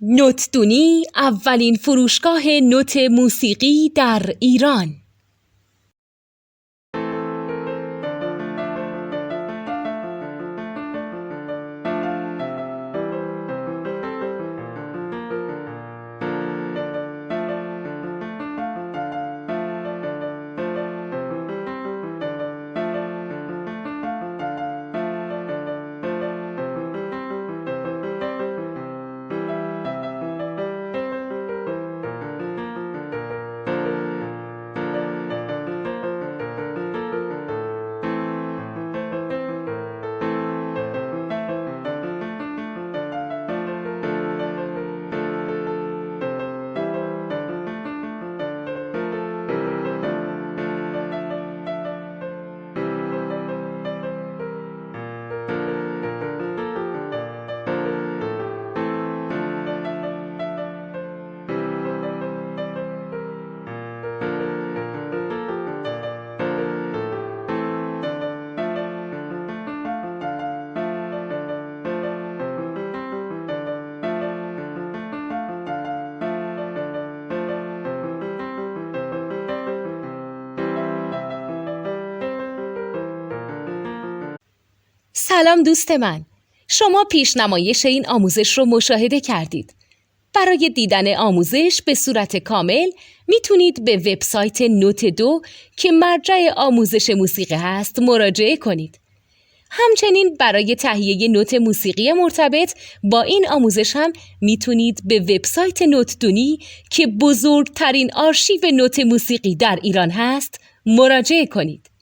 نوتدونی اولین فروشگاه نوت موسیقی در ایران. سلام دوست من، شما پیشنمایش این آموزش رو مشاهده کردید. برای دیدن آموزش به صورت کامل میتونید به وبسایت نوت2 که مرجع آموزش موسیقی هست مراجعه کنید. همچنین برای تهیه نوت موسیقی مرتبط با این آموزش هم میتونید به وبسایت نوتدونی که بزرگترین آرشیو نوت موسیقی در ایران هست مراجعه کنید.